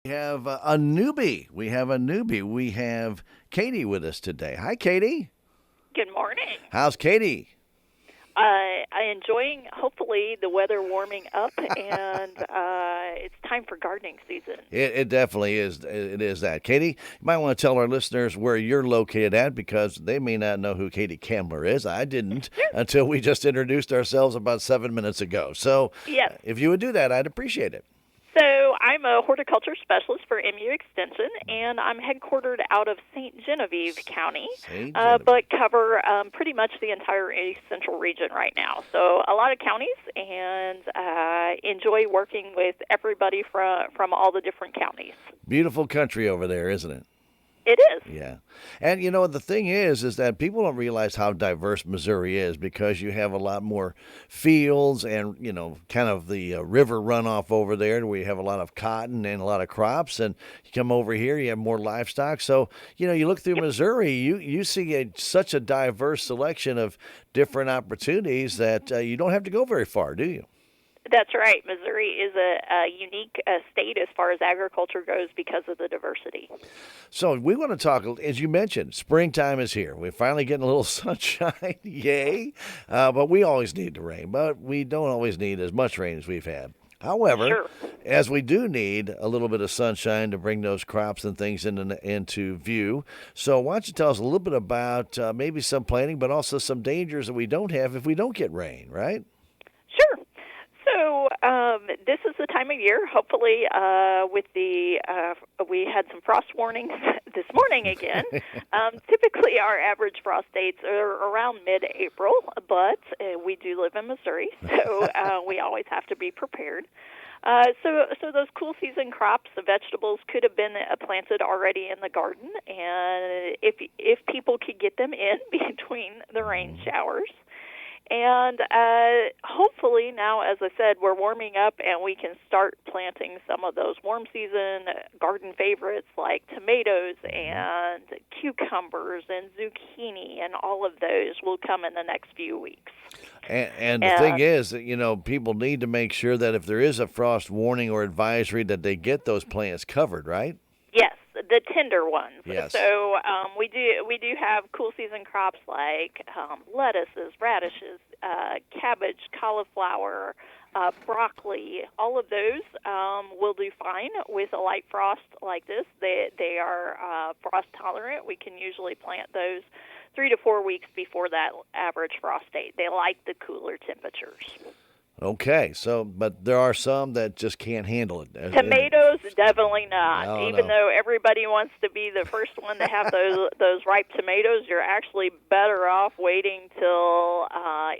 We have a newbie. We have a newbie. We have Katie with us today. Hi, Katie. Good morning. How's Katie? I enjoying hopefully the weather warming up, and it's time for gardening season. It definitely is. It is that. Katie, you might want to tell our listeners where you're located at because they may not know who Katie Kammler is. I didn't Sure. until we just introduced ourselves about 7 minutes ago. So Yes. if you would do that, I'd appreciate it. So I'm a horticulture specialist for MU Extension, and I'm headquartered out of St. Genevieve County, St. Genevieve. but cover pretty much the entire East Central region right now. So a lot of counties, and enjoy working with everybody from all the different counties. Beautiful country over there, isn't it? It is. Yeah. And the thing is that people don't realize how diverse Missouri is because you have a lot more fields and, kind of the river runoff over there where you have a lot of cotton and a lot of crops. And you come over here, you have more livestock. So, you look through Yep. Missouri, you see such a diverse selection of different opportunities that you don't have to go very far, do you? That's right. Missouri is a unique state as far as agriculture goes because of the diversity. So we want to talk, as you mentioned, springtime is here. We're finally getting a little sunshine, yay! But we always need the rain, but we don't always need as much rain as we've had. However, Sure. as we do need a little bit of sunshine to bring those crops and things into view. So why don't you tell us a little bit about maybe some planting, but also some dangers that we don't have if we don't get rain, right? Sure. So this is the time of year. Hopefully, with we had some frost warnings this morning again. Typically, our average frost dates are around mid-April, but we do live in Missouri, so we always have to be prepared. So those cool season crops, the vegetables, could have been planted already in the garden, and if people could get them in between the rain showers. And hopefully now, as I said, we're warming up and we can start planting some of those warm season garden favorites like tomatoes and cucumbers and zucchini, and all of those will come in the next few weeks. And the thing is that, people need to make sure that if there is a frost warning or advisory that they get those plants covered, right? Yes, the tender ones. Yes. So we do have cool season crops like lettuces, radishes, cabbage, cauliflower, broccoli. All of those will do fine with a light frost like this. They are frost tolerant. We can usually plant those 3 to 4 weeks before that average frost date. They like the cooler temperatures. Okay, but there are some that just can't handle it. Tomatoes, definitely not. No, Even no. though everybody wants to be the first one to have those ripe tomatoes, you're actually better off waiting till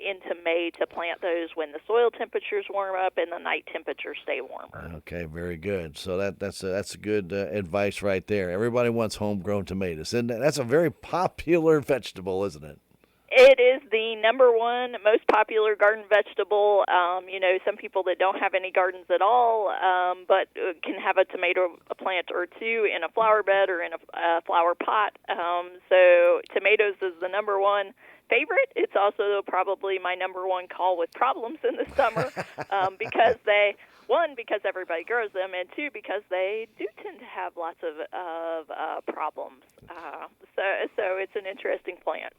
into May to plant those when the soil temperatures warm up and the night temperatures stay warmer. Okay, very good. So that's a good advice right there. Everybody wants homegrown tomatoes, and that's a very popular vegetable, isn't it? It is the number one most popular garden vegetable. Some people that don't have any gardens at all, but can have a tomato plant or two in a flower bed or in a flower pot. So tomatoes is the number one favorite. It's also probably my number one call with problems in the summer because everybody grows them, and two, because they do tend to have lots of problems. So it's an interesting plant.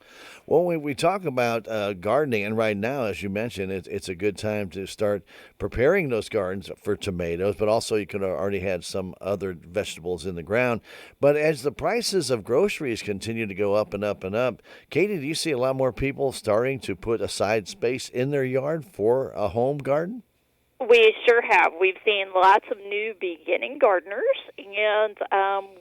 Well, when we talk about gardening, and right now, as you mentioned, it's a good time to start preparing those gardens for tomatoes, but also you could have already had some other vegetables in the ground. But as the prices of groceries continue to go up and up and up, Katie, do you see a lot more people starting to put aside space in their yard for a home garden? We sure have. We've seen lots of new beginning gardeners, and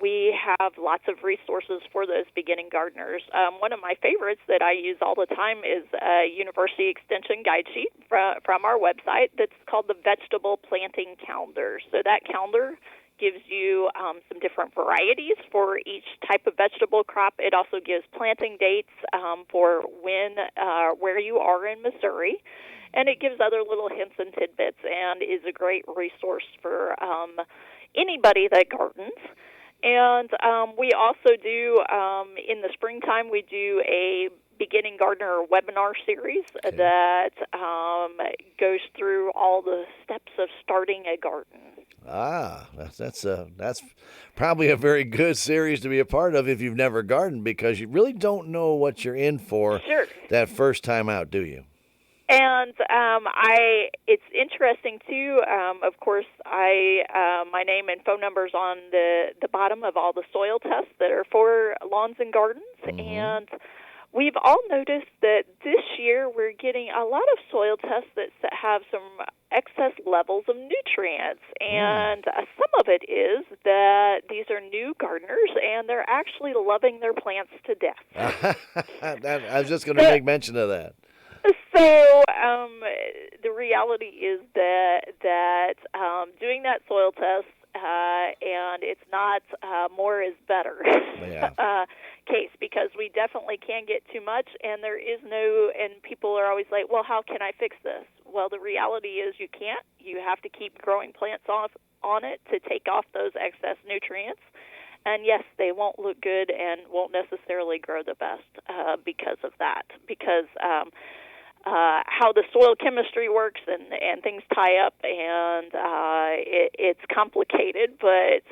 we have lots of resources for those beginning gardeners. One of my favorites that I use all the time is a University Extension guide sheet from our website that's called the Vegetable Planting Calendar. So that calendar gives you some different varieties for each type of vegetable crop. It also gives planting dates for where you are in Missouri. And it gives other little hints and tidbits and is a great resource for anybody that gardens. And we also do, in the springtime, we do a beginning gardener webinar series that goes through all the steps of starting a garden. That's probably a very good series to be a part of if you've never gardened, because you really don't know what you're in for Sure. that first time out, do you? And it's interesting too. Of course, my name and phone numbers on the bottom of all the soil tests that are for lawns and gardens. Mm-hmm. And we've all noticed that this year we're getting a lot of soil tests that have some excess levels of nutrients. And some of it is that these are new gardeners and they're actually loving their plants to death. I was just going to make mention of that. So the reality is that doing that soil test, and it's not more is better case, because we definitely can get too much, and there is no, and people are always like, well, how can I fix this? Well, the reality is you can't. You have to keep growing plants on it to take off those excess nutrients. And yes, they won't look good and won't necessarily grow the best because of that. Because how the soil chemistry works and things tie up, and it's complicated. But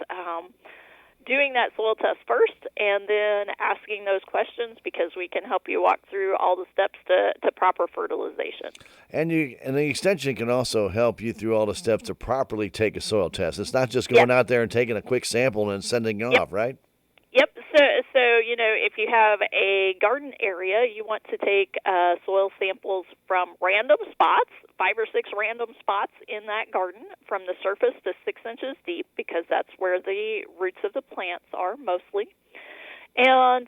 doing that soil test first, and then asking those questions, because we can help you walk through all the steps to proper fertilization. And the extension can also help you through all the steps to properly take a soil test. It's not just going out there and taking a quick sample and sending it off, right? Yep. So if you have a garden area, you want to take soil samples from random spots, 5 or 6 random spots in that garden, from the surface to 6 inches deep, because that's where the roots of the plants are mostly. And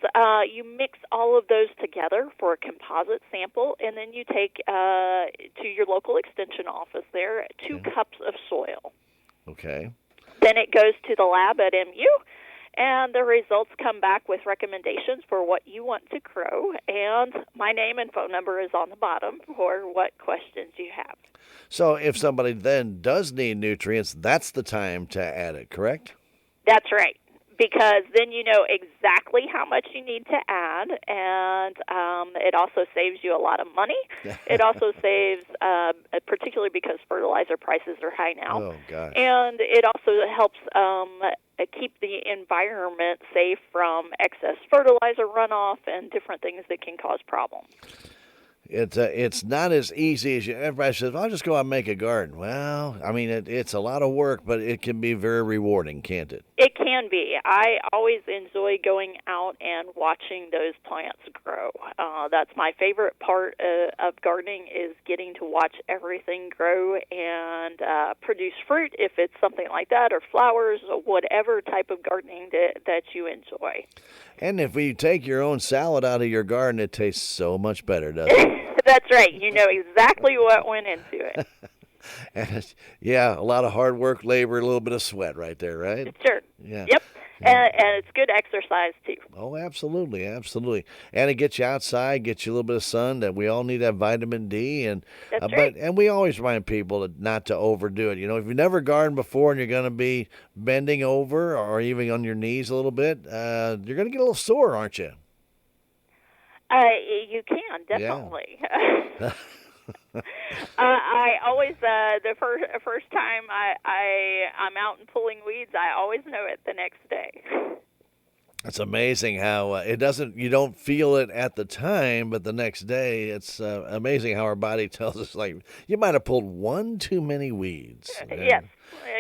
you mix all of those together for a composite sample, and then you take to your local extension office there 2 cups of soil. Okay. Then it goes to the lab at MU, and the results come back with recommendations for what you want to grow, and my name and phone number is on the bottom for what questions you have. So if somebody then does need nutrients, that's the time to add it, correct? That's right, because then you know exactly how much you need to add, and it also saves you a lot of money. It also saves, particularly because fertilizer prices are high now. Oh, gosh. And it also helps keep the environment safe from excess fertilizer runoff and different things that can cause problems. It's not as easy as everybody says, I'll just go out and make a garden. Well, I mean, it's a lot of work, but it can be very rewarding, can't it? It can be. I always enjoy going out and watching those plants grow. That's my favorite part of gardening, is getting to watch everything grow and produce fruit, if it's something like that, or flowers, or whatever type of gardening that you enjoy. And if you take your own salad out of your garden, it tastes so much better, doesn't it? That's right. You know exactly what went into it. And a lot of hard work, labor, a little bit of sweat right there, right? Sure. Yeah. Yep. And it's good exercise, too. Oh, absolutely, absolutely. And it gets you outside, gets you a little bit of sun. That we all need that vitamin D. And That's right. And we always remind people not to overdo it. You know, if you've never gardened before and you're going to be bending over or even on your knees a little bit, you're going to get a little sore, aren't you? You can, definitely. Yeah. I always the first time I'm out and pulling weeds, I always know it the next day. It's amazing how you don't feel it at the time, but the next day it's amazing how our body tells us, like, you might have pulled one too many weeds. Yes.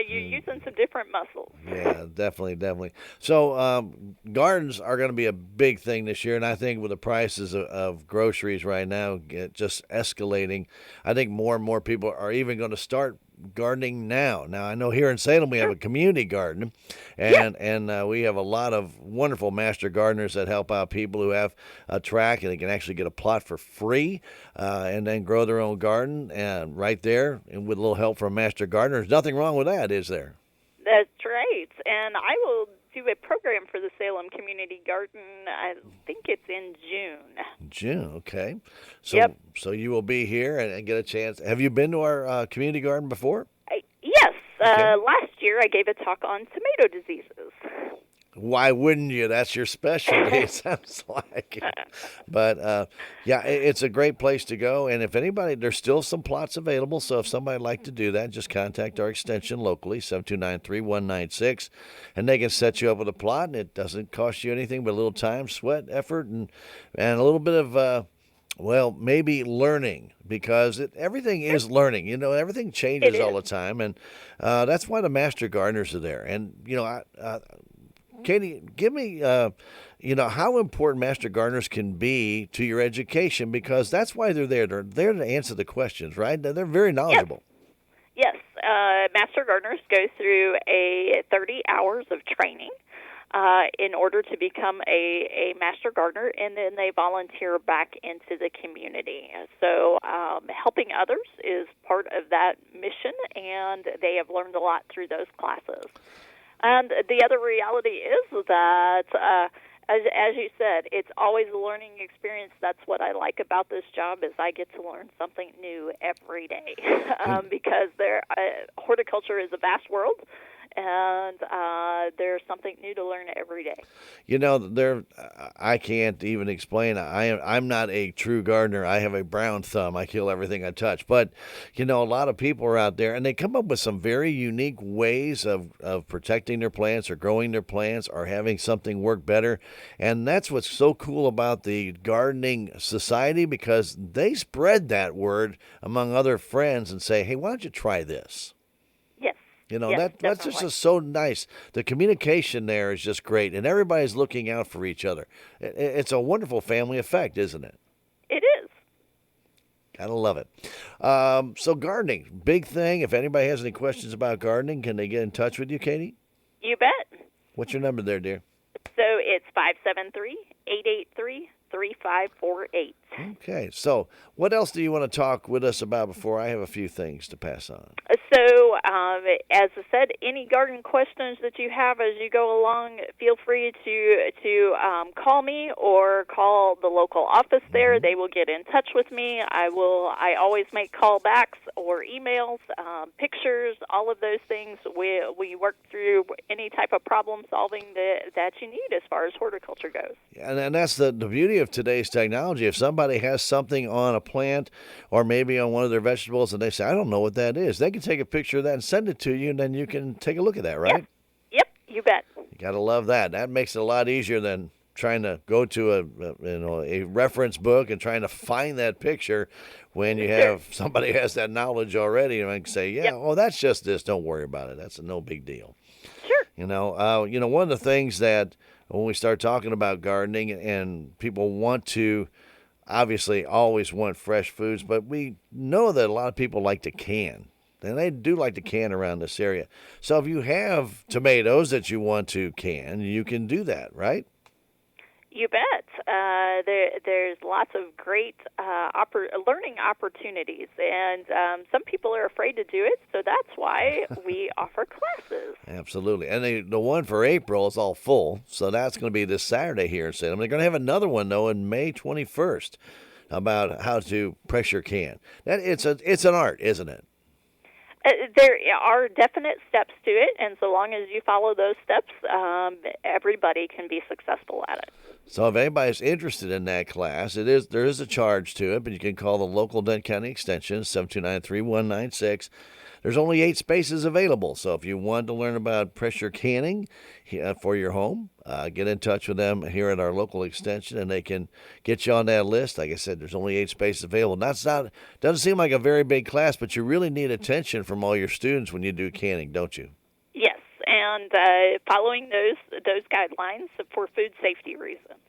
You're using some different muscles. Yeah, definitely. So gardens are going to be a big thing this year, and I think with the prices of groceries right now just escalating, I think more and more people are even going to start gardening now. Now, I know here in Salem we have a community garden, and we have a lot of wonderful master gardeners that help out people who have a tract, and they can actually get a plot for free and then grow their own garden and right there, and with a little help from a master gardener. There's nothing wrong with that, is there? That's right. And I will do a program for the Salem Community Garden. I think it's in June. June, okay. So, yep. So you will be here and get a chance. Have you been to our community garden before? Yes. Okay. Last year I gave a talk on tomato diseases. Why wouldn't you? That's your specialty, it sounds like. But yeah, it's a great place to go. And if anybody, there's still some plots available. So if somebody'd like to do that, just contact our extension locally, 729-3196, and they can set you up with a plot. And it doesn't cost you anything but a little time, sweat, effort, and a little bit of, well, maybe learning, because everything is learning. Everything It changes all is. the time. And that's why the master gardeners are there. And, Katie, give me, how important master gardeners can be to your education, because that's why they're there. They're there to answer the questions, right? They're very Yes. knowledgeable. Yes. Master gardeners go through a 30 hours of training in order to become a master gardener, and then they volunteer back into the community. So helping others is part of that mission, and they have learned a lot through those classes. And the other reality is that, as you said, it's always a learning experience. That's what I like about this job, is I get to learn something new every day, because horticulture is a vast world, and there's something new to learn every day. I can't even explain. I'm not a true gardener. I have a brown thumb. I kill everything I touch. But a lot of people are out there, and they come up with some very unique ways of protecting their plants, or growing their plants, or having something work better. And that's what's so cool about the gardening society, because they spread that word among other friends and say, "Hey, why don't you try this?" Yes. That's just so nice. The communication there is just great, and everybody's looking out for each other. It's a wonderful family effect, isn't it? It is. Gotta love it. So gardening, big thing. If anybody has any questions about gardening, can they get in touch with you, Katie? You bet. What's your number there, dear? So it's 573-883-3548. Okay, so what else do you want to talk with us about before I have a few things to pass on? So, as I said, any garden questions that you have as you go along, feel free to call me or call the local office there. Mm-hmm. They will get in touch with me. I always make callbacks or emails, pictures, all of those things. We work through any type of problem solving that you need as far as horticulture goes. And that's the beauty of today's technology. If somebody has something on a plant, or maybe on one of their vegetables, and they say, "I don't know what that is," they can take a picture of that and send it to you, and then you can take a look at that, right? Yep, you bet. You got to love that. That makes it a lot easier than trying to go to a reference book and trying to find that picture when you have somebody has that knowledge already, and I can say, "Yeah, Yep. oh, that's just this. Don't worry about it. That's no big deal." Sure. One of the things that when we start talking about gardening, and people want to obviously always want fresh foods, but we know that a lot of people like to can. And they do like to can around this area. So if you have tomatoes that you want to can, you can do that, right? You bet. There's lots of great learning opportunities, and some people are afraid to do it, so that's why we offer classes. Absolutely. And the one for April is all full, so that's going to be this Saturday here in Salem. They're going to have another one, though, in May 21st about how to pressure can. It's an art, isn't it? There are definite steps to it, and so long as you follow those steps, everybody can be successful at it. So if anybody's interested in that class, there is a charge to it, but you can call the local Dent County Extension, 729-3196. There's only 8 spaces available, so if you want to learn about pressure canning for your home, get in touch with them here at our local extension, and they can get you on that list. Like I said, there's only 8 spaces available. Doesn't seem like a very big class, but you really need attention from all your students when you do canning, don't you? Yes, and following those guidelines for food safety reasons.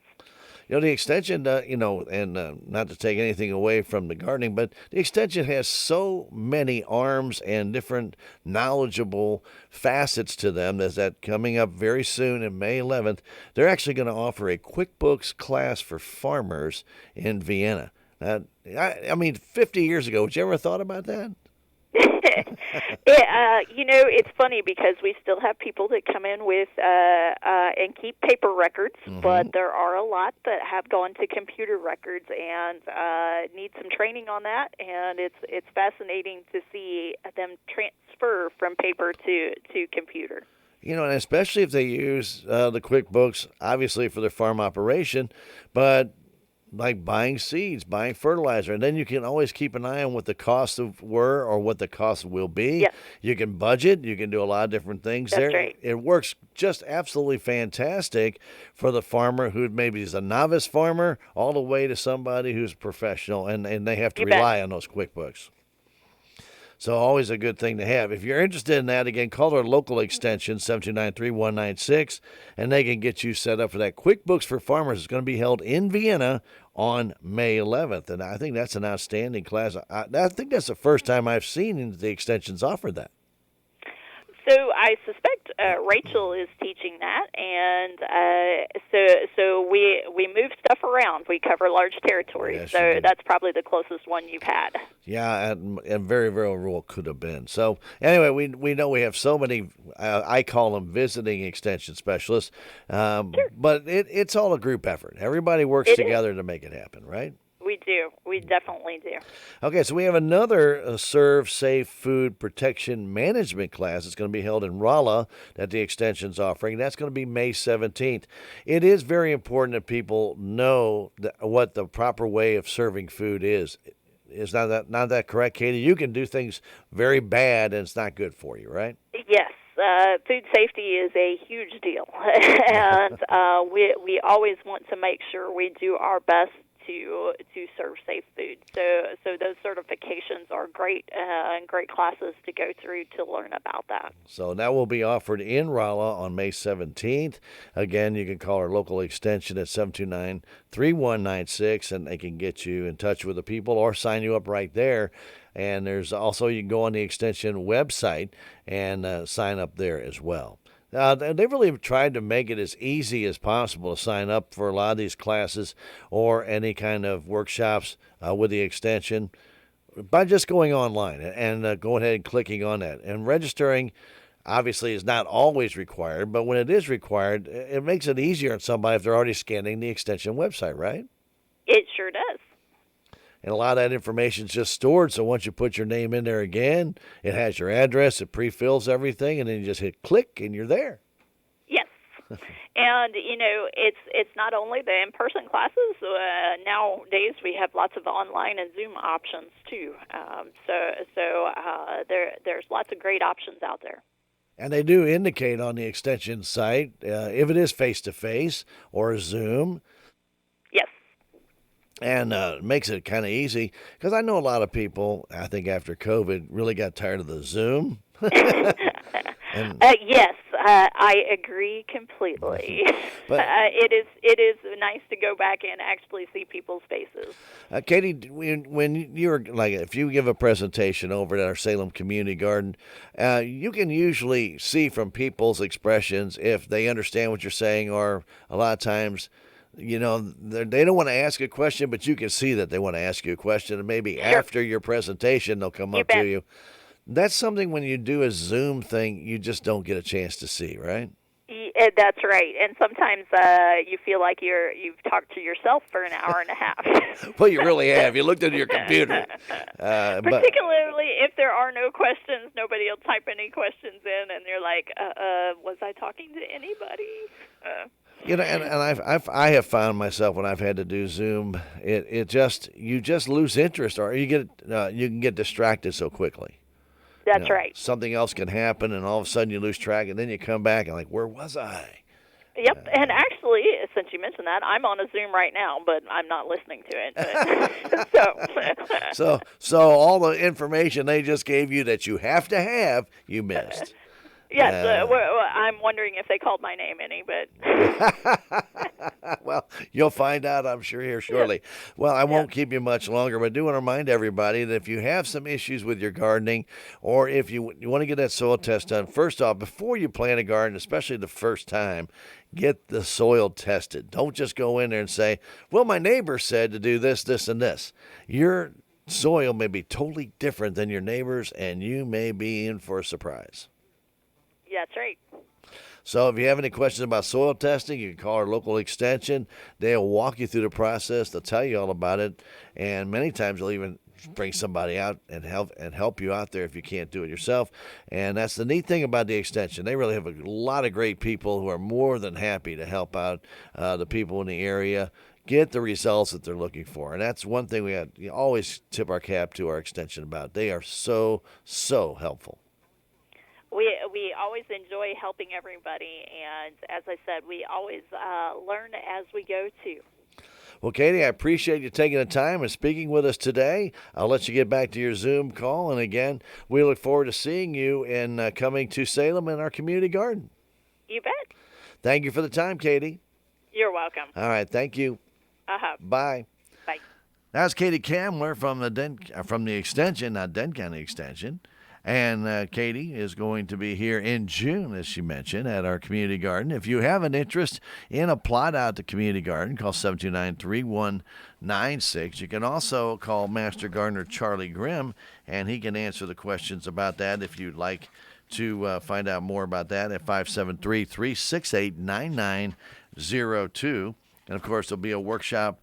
The extension, and not to take anything away from the gardening, but the extension has so many arms and different knowledgeable facets to them. There's that coming up very soon in May 11th. They're actually going to offer a QuickBooks class for farmers in Vienna. I mean, 50 years ago, would you ever thought about that? It's funny because we still have people that come in with and keep paper records, but there are a lot that have gone to computer records and need some training on that. And it's fascinating to see them transfer from paper to computer. And especially if they use the QuickBooks, obviously for their farm operation, but like buying seeds, buying fertilizer, and then you can always keep an eye on what the costs were or what the costs will be. Yes, You can budget, you can do a lot of different things that's there. right. It works just absolutely fantastic for the farmer who maybe is a novice farmer all the way to somebody who's professional, and they have to You bet. rely on those QuickBooks. So always a good thing to have. If you're interested in that, again, call our local extension, 729-3196, and they can get you set up for that. QuickBooks for Farmers is going to be held in Vienna on May 11th, and I think that's an outstanding class. I think that's the first time I've seen the extensions offer that. So I suspect Rachel is teaching that, and so we move stuff around. We cover large territories, Yes, you so do. that's probably the closest one you've had. Yeah, and very, very well could have been. So anyway, we know we have so many. I call them visiting extension specialists, but it's all a group effort. Everybody works It is. together to make it happen, right? We do. We definitely do. Okay, so we have another Serve Safe Food Protection Management class. It's going to be held in Rolla that the extension's offering. That's going to be May 17th. It is very important that people know what the proper way of serving food is. Is not that correct, Katie? You can do things very bad and it's not good for you, right? Yes. Food safety is a huge deal, and we always want to make sure we do our best to serve safe food. So those certifications are great and great classes to go through to learn about that. So that will be offered in Rolla on May 17th. Again, you can call our local extension at 729-3196, and they can get you in touch with the people or sign you up right there. And there's also, you can go on the extension website and sign up there as well. They really have tried to make it as easy as possible to sign up for a lot of these classes or any kind of workshops with the extension by just going online and going ahead and clicking on that. And registering, obviously, is not always required, but when it is required, it makes it easier on somebody if they're already scanning the extension website, right? It sure does. And a lot of that information is just stored, so once you put your name in there again, it has your address, it pre-fills everything, and then you just hit click, and you're there. Yes. And it's not only the in-person classes. Nowadays we have lots of online and Zoom options too. There's lots of great options out there. And they do indicate on the extension site if it is face-to-face or Zoom. Yes. And makes it kind of easy because I know a lot of people, I think after COVID, really got tired of the Zoom. Yes, I agree completely. But it is nice to go back and actually see people's faces. Katie, when you're like, if you give a presentation over at our Salem Community Garden, you can usually see from people's expressions if they understand what you're saying, or a lot of times, they don't want to ask a question, but you can see that they want to ask you a question, and maybe Sure. after your presentation, they'll come up to you. That's something when you do a Zoom thing, you just don't get a chance to see, right? That's right. And sometimes you feel like you've talked to yourself for an hour and a half. Well, you really have. You looked at your computer. Particularly if there are no questions, nobody will type any questions in, and they're like, was I talking to anybody? I have found myself when I've had to do Zoom, you just lose interest, or you can get distracted so quickly. That's right. Something else can happen, and all of a sudden you lose track, and then you come back and like, where was I? Yep, and actually, since you mentioned that, I'm on a Zoom right now, but I'm not listening to it. So all the information they just gave you that you have to have, you missed. Yes, I'm wondering if they called my name any, but Well, you'll find out, I'm sure, here shortly. Yeah. Well, I won't keep you much longer, but I do want to remind everybody that if you have some issues with your gardening, or if you want to get that soil test done, first off, before you plant a garden, especially the first time, get the soil tested. Don't just go in there and say, well, my neighbor said to do this, this, and this. Your soil may be totally different than your neighbor's, and you may be in for a surprise. Yeah, that's right. So if you have any questions about soil testing, you can call our local extension. They'll walk you through the process. They'll tell you all about it. And many times they'll even bring somebody out and help you out there if you can't do it yourself. And that's the neat thing about the extension. They really have a lot of great people who are more than happy to help out the people in the area get the results that they're looking for. And that's one thing we always tip our cap to our extension about. They are so helpful. We always enjoy helping everybody, and as I said, we always learn as we go too. Well, Katie, I appreciate you taking the time and speaking with us today. I'll let you get back to your Zoom call, and again, we look forward to seeing you and coming to Salem in our community garden. You bet. Thank you for the time, Katie. You're welcome. All right, thank you. Bye. Bye. That's Katie Kammler from the extension, not Dent County Extension. And Katie is going to be here in June, as she mentioned, at our community garden. If you have an interest in a plot out the community garden, call 729-3196. You can also call Master Gardener Charlie Grimm, and he can answer the questions about that if you'd like to find out more about that at 573-368-9902. And, of course, there'll be a workshop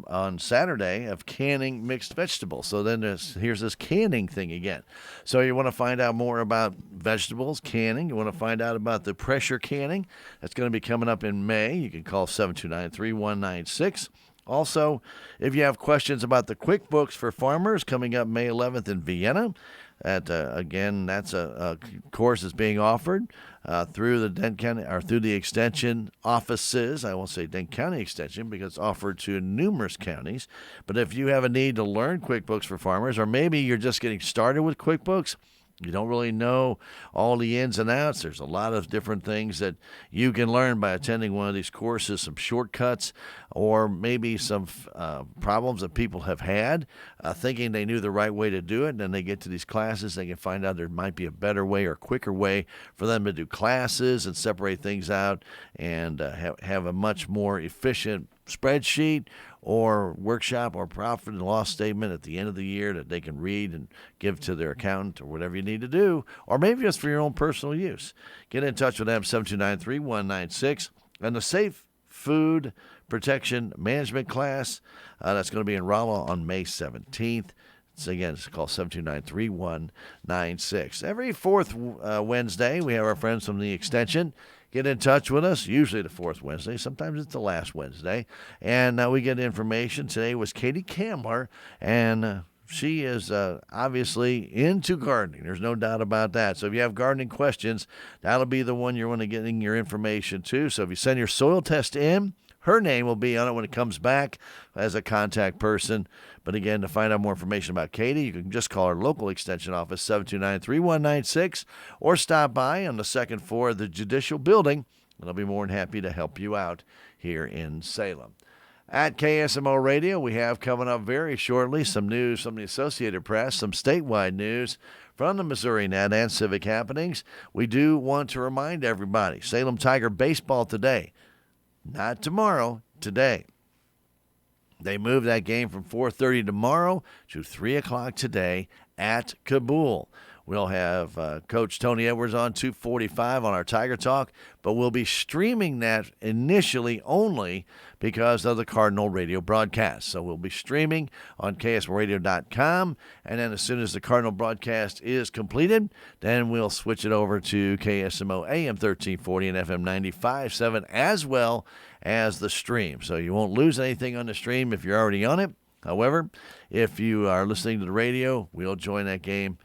on Saturday of canning mixed vegetables. So then here's this canning thing again. So you want to find out more about vegetables canning. You want to find out about the pressure canning. That's going to be coming up in May. You can call 729-3196. Also, if you have questions about the QuickBooks for Farmers coming up May 11th in Vienna, again, that's a course that's being offered through the Dent County or through the extension offices. I won't say Dent County Extension because it's offered to numerous counties. But if you have a need to learn QuickBooks for Farmers, or maybe you're just getting started with QuickBooks, you don't really know all the ins and outs. There's a lot of different things that you can learn by attending one of these courses, some shortcuts, or maybe some problems that people have had, thinking they knew the right way to do it. And then they get to these classes, they can find out there might be a better way or quicker way for them to do classes and separate things out and have a much more efficient spreadsheet or workshop or profit and loss statement at the end of the year that they can read and give to their accountant or whatever you need to do, or maybe just for your own personal use. Get in touch with them, 729-3196. And the Safe Food Protection Management class, that's going to be in Rolla on May 17th. So again, it's called 729-3196. Every fourth Wednesday, we have our friends from the Extension get in touch with us, usually the fourth Wednesday. Sometimes it's the last Wednesday. And we get information. Today was Katie Kammler, and she is obviously into gardening. There's no doubt about that. So if you have gardening questions, that'll be the one you're going to getting your information to. So if you send your soil test in, her name will be on it when it comes back as a contact person. But again, to find out more information about Katie, you can just call our local extension office, 729-3196, or stop by on the second floor of the Judicial Building, and I'll be more than happy to help you out here in Salem. At KSMO Radio, we have coming up very shortly some news from the Associated Press, some statewide news from the Missouri Net and Civic Happenings. We do want to remind everybody, Salem Tiger baseball today. Not tomorrow, today. They moved that game from 4:30 tomorrow to 3 o'clock today at Kabul. We'll have Coach Tony Edwards on 2:45 on our Tiger Talk, but we'll be streaming that initially only because of the Cardinal radio broadcast. So we'll be streaming on KSMOradio.com, and then as soon as the Cardinal broadcast is completed, then we'll switch it over to KSMO AM 1340 and FM 95.7 as well as the stream. So you won't lose anything on the stream if you're already on it. However, if you are listening to the radio, we'll join that game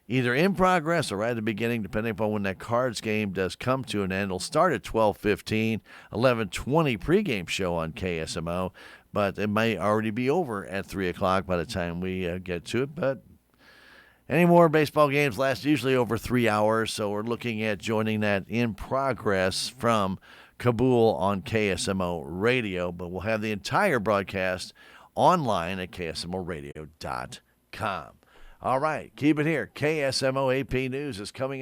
either in progress or right at the beginning, depending upon when that Cards game does come to an end. It'll start at 12:15, 11:20 pregame show on KSMO, but it may already be over at 3 o'clock by the time we get to it. But any more baseball games last usually over 3 hours, so we're looking at joining that in progress from Kabul on KSMO Radio, but we'll have the entire broadcast online at ksmoradio.com. All right, keep it here. KSMO AP News is coming up.